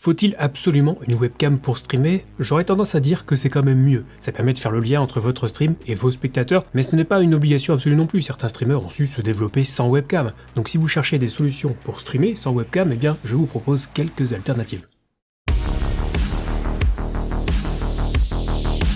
Faut-il absolument une webcam pour streamer? J'aurais tendance à dire que c'est quand même mieux. Ça permet de faire le lien entre votre stream et vos spectateurs, mais ce n'est pas une obligation absolue non plus. Certains streamers ont su se développer sans webcam. Donc si vous cherchez des solutions pour streamer sans webcam, eh bien je vous propose quelques alternatives.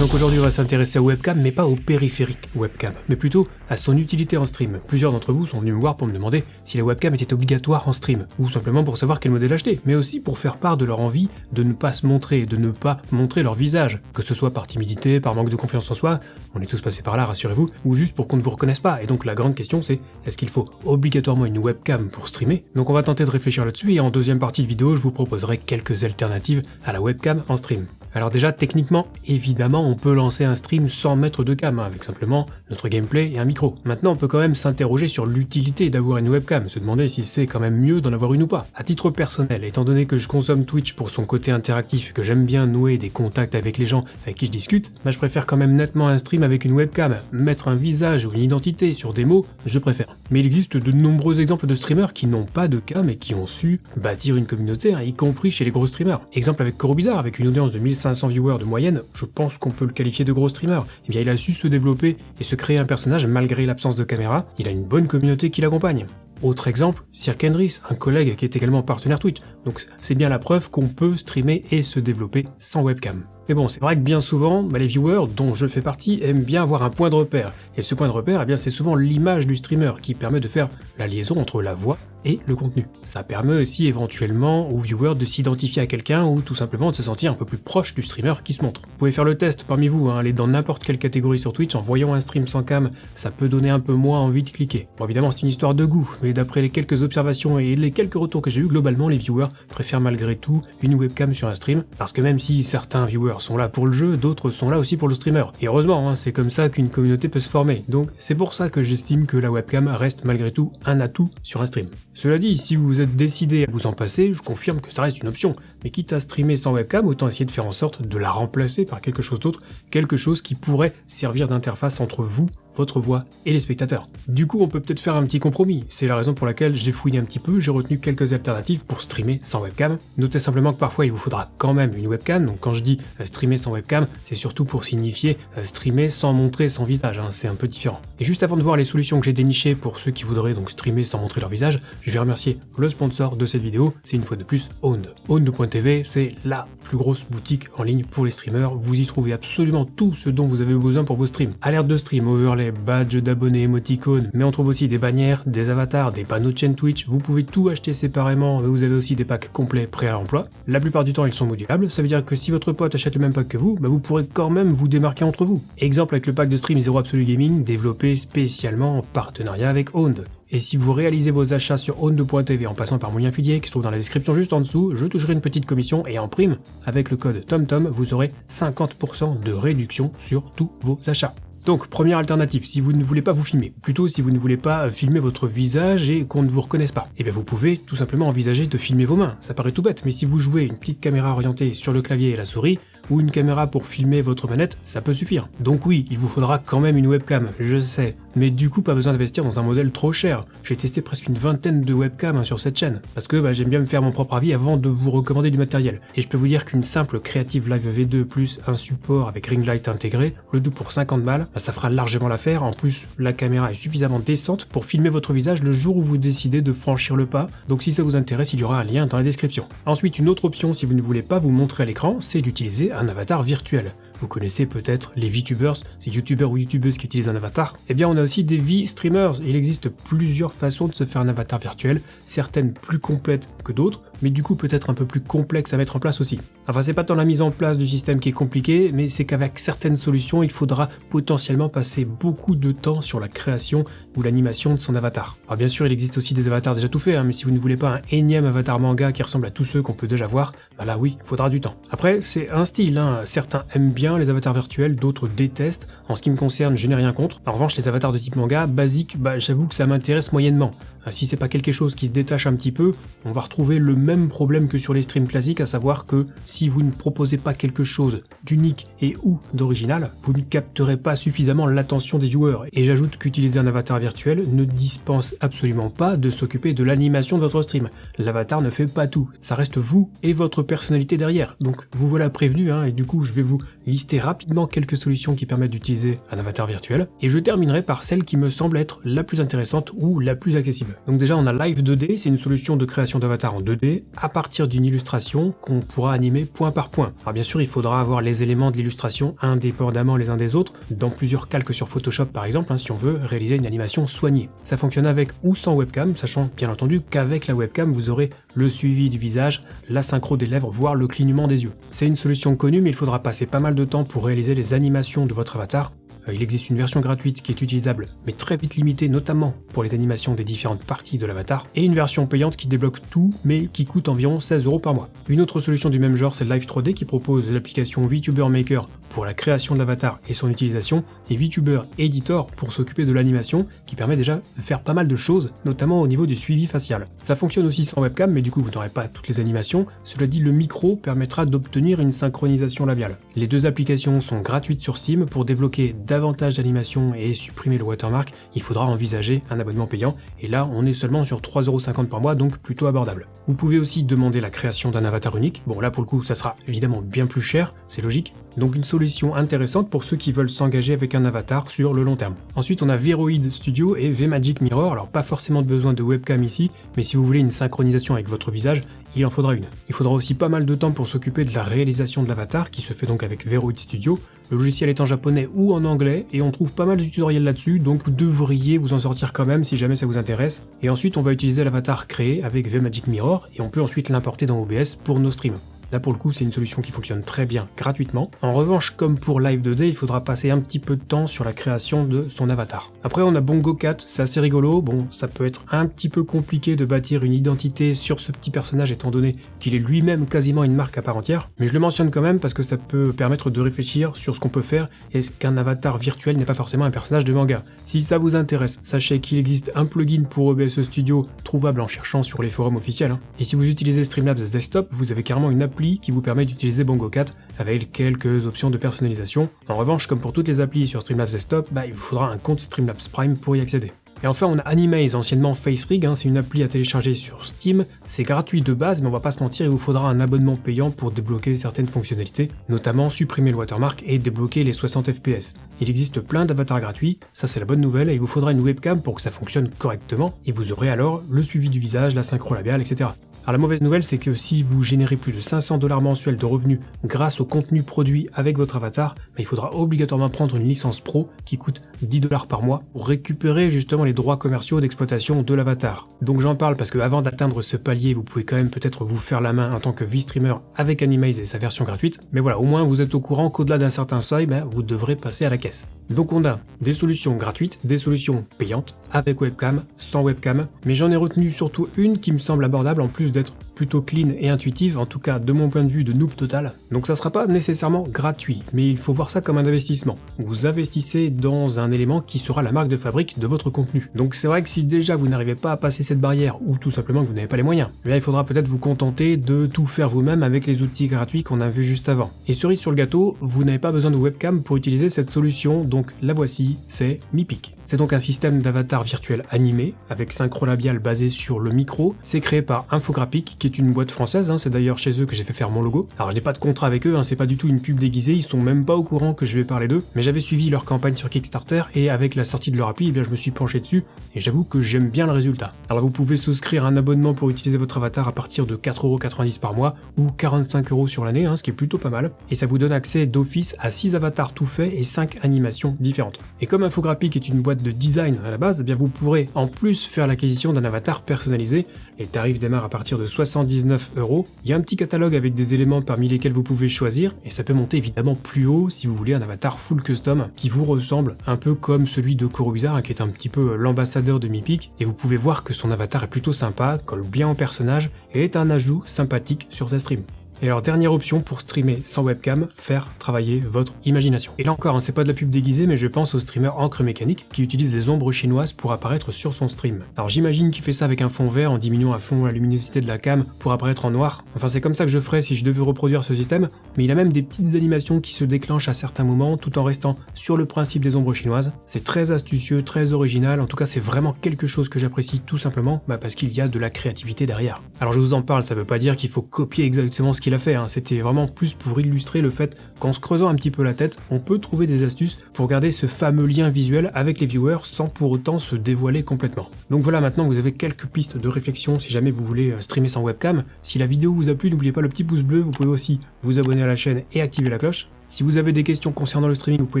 Donc aujourd'hui on va s'intéresser au webcam, mais pas au périphérique webcam, mais plutôt à son utilité en stream. Plusieurs d'entre vous sont venus me voir pour me demander si la webcam était obligatoire en stream, ou simplement pour savoir quel modèle acheter, mais aussi pour faire part de leur envie de ne pas se montrer, de ne pas montrer leur visage, que ce soit par timidité, par manque de confiance en soi, on est tous passés par là, rassurez-vous, ou juste pour qu'on ne vous reconnaisse pas. Et donc la grande question c'est, est-ce qu'il faut obligatoirement une webcam pour streamer? Donc on va tenter de réfléchir là-dessus, et en deuxième partie de vidéo je vous proposerai quelques alternatives à la webcam en stream. Alors déjà, techniquement, évidemment, on peut lancer un stream sans mettre de cam, avec simplement notre gameplay et un micro. Maintenant, on peut quand même s'interroger sur l'utilité d'avoir une webcam, se demander si c'est quand même mieux d'en avoir une ou pas. À titre personnel, étant donné que je consomme Twitch pour son côté interactif, que j'aime bien nouer des contacts avec les gens avec qui je discute, je préfère quand même nettement un stream avec une webcam. Mettre un visage ou une identité sur des mots, je préfère. Mais il existe de nombreux exemples de streamers qui n'ont pas de cam et qui ont su bâtir une communauté, y compris chez les gros streamers. Exemple avec Corobizarre, avec une audience de 1500 viewers de moyenne, je pense qu'on peut le qualifier de gros streamer. Eh bien il a su se développer et se créer un personnage malgré l'absence de caméra, il a une bonne communauté qui l'accompagne. Autre exemple, Sirk Henrys, un collègue qui est également partenaire Twitch, donc c'est bien la preuve qu'on peut streamer et se développer sans webcam. Mais bon, c'est vrai que bien souvent, les viewers, dont je fais partie, aiment bien avoir un point de repère. Et ce point de repère, eh bien, c'est souvent l'image du streamer qui permet de faire la liaison entre la voix et le contenu. Ça permet aussi éventuellement aux viewers de s'identifier à quelqu'un ou tout simplement de se sentir un peu plus proche du streamer qui se montre. Vous pouvez faire le test parmi vous, aller dans n'importe quelle catégorie sur Twitch en voyant un stream sans cam, ça peut donner un peu moins envie de cliquer. Bon évidemment c'est une histoire de goût, mais d'après les quelques observations et les quelques retours que j'ai eu, globalement les viewers préfèrent malgré tout une webcam sur un stream, parce que même si certains viewers sont là pour le jeu, d'autres sont là aussi pour le streamer. Et heureusement, c'est comme ça qu'une communauté peut se former. Donc c'est pour ça que j'estime que la webcam reste malgré tout un atout sur un stream. Cela dit, si vous êtes décidé à vous en passer, je confirme que ça reste une option. Mais quitte à streamer sans webcam, autant essayer de faire en sorte de la remplacer par quelque chose d'autre, quelque chose qui pourrait servir d'interface entre vous, votre voix et les spectateurs. Du coup, on peut peut-être faire un petit compromis. C'est la raison pour laquelle j'ai fouillé un petit peu, j'ai retenu quelques alternatives pour streamer sans webcam. Notez simplement que parfois il vous faudra quand même une webcam, donc quand je dis streamer sans webcam, c'est surtout pour signifier streamer sans montrer son visage, c'est un peu différent. Et juste avant de voir les solutions que j'ai dénichées pour ceux qui voudraient donc streamer sans montrer leur visage, je vais remercier le sponsor de cette vidéo, c'est une fois de plus Owned. Owned.tv, c'est la plus grosse boutique en ligne pour les streamers, vous y trouvez absolument tout ce dont vous avez besoin pour vos streams. Alerte de stream, overlay, badges d'abonnés, émoticônes, mais on trouve aussi des bannières, des avatars, des panneaux de chaîne Twitch, vous pouvez tout acheter séparément, mais vous avez aussi des packs complets prêts à l'emploi. La plupart du temps ils sont modulables, ça veut dire que si votre pote achète le même pack que vous, vous pourrez quand même vous démarquer entre vous. Exemple avec le pack de stream Zero Absolute Gaming, développé spécialement en partenariat avec Owned. Et si vous réalisez vos achats sur owned.tv en passant par mon lien affilié qui se trouve dans la description juste en dessous, je toucherai une petite commission et en prime, avec le code TOMTOM, vous aurez 50% de réduction sur tous vos achats. Donc, première alternative, si vous ne voulez pas vous filmer, plutôt si vous ne voulez pas filmer votre visage et qu'on ne vous reconnaisse pas, et bien vous pouvez tout simplement envisager de filmer vos mains. Ça paraît tout bête, mais si vous jouez une petite caméra orientée sur le clavier et la souris, ou une caméra pour filmer votre manette, ça peut suffire. Donc oui, il vous faudra quand même une webcam, je sais, mais du coup pas besoin d'investir dans un modèle trop cher. J'ai testé presque une vingtaine de webcams sur cette chaîne, parce que j'aime bien me faire mon propre avis avant de vous recommander du matériel. Et je peux vous dire qu'une simple Creative Live V2 plus un support avec ring light intégré, le tout pour 50 balles, ça fera largement l'affaire. En plus, la caméra est suffisamment décente pour filmer votre visage le jour où vous décidez de franchir le pas, donc si ça vous intéresse, il y aura un lien dans la description. Ensuite, une autre option si vous ne voulez pas vous montrer à l'écran, c'est d'utiliser un avatar virtuel. Vous connaissez peut-être les VTubers, ces youtubeurs ou youtubeuses qui utilisent un avatar. Eh bien on a aussi des V-streamers, il existe plusieurs façons de se faire un avatar virtuel, certaines plus complètes que d'autres, mais du coup peut-être un peu plus complexes à mettre en place aussi. Enfin c'est pas tant la mise en place du système qui est compliqué, mais c'est qu'avec certaines solutions il faudra potentiellement passer beaucoup de temps sur la création ou l'animation de son avatar. Alors bien sûr il existe aussi des avatars déjà tout faits, mais si vous ne voulez pas un énième avatar manga qui ressemble à tous ceux qu'on peut déjà voir, là oui, il faudra du temps. Après c'est un style, certains aiment bien les avatars virtuels, d'autres détestent. En ce qui me concerne, je n'ai rien contre. En revanche, les avatars de type manga, basique, j'avoue que ça m'intéresse moyennement. Si c'est pas quelque chose qui se détache un petit peu, on va retrouver le même problème que sur les streams classiques, à savoir que si vous ne proposez pas quelque chose d'unique et ou d'original, vous ne capterez pas suffisamment l'attention des viewers. Et j'ajoute qu'utiliser un avatar virtuel ne dispense absolument pas de s'occuper de l'animation de votre stream. L'avatar ne fait pas tout, ça reste vous et votre personnalité derrière. Donc vous voilà prévenu, et du coup je vais vous lister rapidement quelques solutions qui permettent d'utiliser un avatar virtuel. Et je terminerai par celle qui me semble être la plus intéressante ou la plus accessible. Donc déjà on a Live 2D, c'est une solution de création d'avatar en 2D à partir d'une illustration qu'on pourra animer point par point. Alors bien sûr il faudra avoir les éléments de l'illustration indépendamment les uns des autres, dans plusieurs calques sur Photoshop par exemple, si on veut réaliser une animation soignée. Ça fonctionne avec ou sans webcam, sachant bien entendu qu'avec la webcam vous aurez le suivi du visage, la synchro des lèvres, voire le clignement des yeux. C'est une solution connue mais il faudra passer pas mal de temps pour réaliser les animations de votre avatar. Il existe une version gratuite qui est utilisable, mais très vite limitée, notamment pour les animations des différentes parties de l'avatar, et une version payante qui débloque tout, mais qui coûte environ 16€ par mois. Une autre solution du même genre, c'est Live 3D qui propose l'application VTuber Maker pour la création d'avatar et son utilisation, et VTuber Editor pour s'occuper de l'animation, qui permet déjà de faire pas mal de choses, notamment au niveau du suivi facial. Ça fonctionne aussi sans webcam, mais du coup vous n'aurez pas toutes les animations. Cela dit, le micro permettra d'obtenir une synchronisation labiale. Les deux applications sont gratuites sur Steam. Pour débloquer davantage d'animation et supprimer le watermark, il faudra envisager un abonnement payant, et là on est seulement sur 3,50€ par mois, donc plutôt abordable. Vous pouvez aussi demander la création d'un avatar unique. Bon là pour le coup ça sera évidemment bien plus cher, c'est logique, donc une solution intéressante pour ceux qui veulent s'engager avec un avatar sur le long terme. Ensuite on a Veroid Studio et VMagic Mirror, alors pas forcément besoin de webcam ici, mais si vous voulez une synchronisation avec votre visage, il en faudra une. Il faudra aussi pas mal de temps pour s'occuper de la réalisation de l'avatar, qui se fait donc avec Veroid Studio. Le logiciel est en japonais ou en anglais, et on trouve pas mal de tutoriels là-dessus, donc vous devriez vous en sortir quand même si jamais ça vous intéresse. Et ensuite on va utiliser l'avatar créé avec VMagic Mirror, et on peut ensuite l'importer dans OBS pour nos streams. Là pour le coup c'est une solution qui fonctionne très bien gratuitement. En revanche, comme pour Live 2D, il faudra passer un petit peu de temps sur la création de son avatar. Après on a BongoCat, c'est assez rigolo. Bon, ça peut être un petit peu compliqué de bâtir une identité sur ce petit personnage étant donné qu'il est lui-même quasiment une marque à part entière, mais je le mentionne quand même parce que ça peut permettre de réfléchir sur ce qu'on peut faire et qu'un avatar virtuel n'est pas forcément un personnage de manga. Si ça vous intéresse, sachez qu'il existe un plugin pour OBS Studio trouvable en cherchant sur les forums officiels. Et si vous utilisez Streamlabs Desktop, vous avez carrément une appli qui vous permet d'utiliser BongoCat avec quelques options de personnalisation. En revanche, comme pour toutes les applis sur Streamlabs Desktop, il vous faudra un compte Streamlabs Prime pour y accéder. Et enfin on a Animaze, anciennement FaceRig, c'est une appli à télécharger sur Steam, c'est gratuit de base mais on va pas se mentir, il vous faudra un abonnement payant pour débloquer certaines fonctionnalités, notamment supprimer le watermark et débloquer les 60 fps. Il existe plein d'avatars gratuits, ça c'est la bonne nouvelle, et il vous faudra une webcam pour que ça fonctionne correctement, et vous aurez alors le suivi du visage, la synchro labiale, etc. Alors la mauvaise nouvelle c'est que si vous générez plus de 500$ mensuels de revenus grâce au contenu produit avec votre avatar, il faudra obligatoirement prendre une licence pro qui coûte 10$ par mois pour récupérer justement les droits commerciaux d'exploitation de l'avatar. Donc j'en parle parce que avant d'atteindre ce palier, vous pouvez quand même peut-être vous faire la main en tant que V-streamer avec Animaze et sa version gratuite, mais voilà, au moins vous êtes au courant qu'au-delà d'un certain seuil, vous devrez passer à la caisse. Donc on a des solutions gratuites, des solutions payantes, avec webcam, sans webcam, mais j'en ai retenu surtout une qui me semble abordable en plus d'être plutôt clean et intuitive, en tout cas de mon point de vue de noob total. Donc ça sera pas nécessairement gratuit, mais il faut voir ça comme un investissement. Vous investissez dans un élément qui sera la marque de fabrique de votre contenu. Donc c'est vrai que si déjà vous n'arrivez pas à passer cette barrière, ou tout simplement que vous n'avez pas les moyens, il faudra peut-être vous contenter de tout faire vous-même avec les outils gratuits qu'on a vus juste avant. Et cerise sur le gâteau, vous n'avez pas besoin de webcam pour utiliser cette solution, donc la voici, c'est Meepic. C'est donc un système d'avatar virtuel animé, avec synchro labial basé sur le micro. C'est créé par Infographic, qui est une boîte française, c'est d'ailleurs chez eux que j'ai fait faire mon logo. Alors je n'ai pas de contrat avec eux, c'est pas du tout une pub déguisée, ils sont même pas au courant que je vais parler d'eux, mais j'avais suivi leur campagne sur Kickstarter, et avec la sortie de leur appli, je me suis penché dessus, et j'avoue que j'aime bien le résultat. Alors vous pouvez souscrire un abonnement pour utiliser votre avatar à partir de 4,90€ par mois, ou 45€ sur l'année, ce qui est plutôt pas mal, et ça vous donne accès d'office à 6 avatars tout faits et 5 animations différentes. Et comme Infographic est une boîte de design à la base, vous pourrez en plus faire l'acquisition d'un avatar personnalisé. Les tarifs démarrent à partir de 79€. Il y a un petit catalogue avec des éléments parmi lesquels vous pouvez choisir, et ça peut monter évidemment plus haut si vous voulez un avatar full custom qui vous ressemble, un peu comme celui de Korobizarre, qui est un petit peu l'ambassadeur de Meepic, et vous pouvez voir que son avatar est plutôt sympa, colle bien au personnage, et est un ajout sympathique sur sa stream. Et alors dernière option pour streamer sans webcam, faire travailler votre imagination. Et là encore, c'est pas de la pub déguisée, mais je pense au streamer Encre Mécanique qui utilise les ombres chinoises pour apparaître sur son stream. Alors j'imagine qu'il fait ça avec un fond vert en diminuant à fond la luminosité de la cam pour apparaître en noir. Enfin c'est comme ça que je ferais si je devais reproduire ce système, mais il a même des petites animations qui se déclenchent à certains moments tout en restant sur le principe des ombres chinoises. C'est très astucieux, très original, en tout cas c'est vraiment quelque chose que j'apprécie tout simplement parce qu'il y a de la créativité derrière. Alors je vous en parle, ça veut pas dire qu'il faut copier exactement ce qu'il a fait, c'était vraiment plus pour illustrer le fait qu'en se creusant un petit peu la tête, on peut trouver des astuces pour garder ce fameux lien visuel avec les viewers sans pour autant se dévoiler complètement. Donc voilà, maintenant vous avez quelques pistes de réflexion si jamais vous voulez streamer sans webcam. Si la vidéo vous a plu, n'oubliez pas le petit pouce bleu, vous pouvez aussi vous abonner à la chaîne et activer la cloche. Si vous avez des questions concernant le streaming, vous pouvez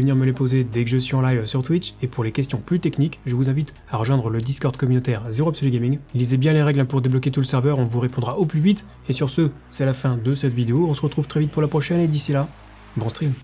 venir me les poser dès que je suis en live sur Twitch, et pour les questions plus techniques, je vous invite à rejoindre le Discord communautaire Zero Absolute Gaming. Lisez bien les règles pour débloquer tout le serveur, on vous répondra au plus vite, et sur ce, c'est la fin de cette vidéo, on se retrouve très vite pour la prochaine, et d'ici là, bon stream.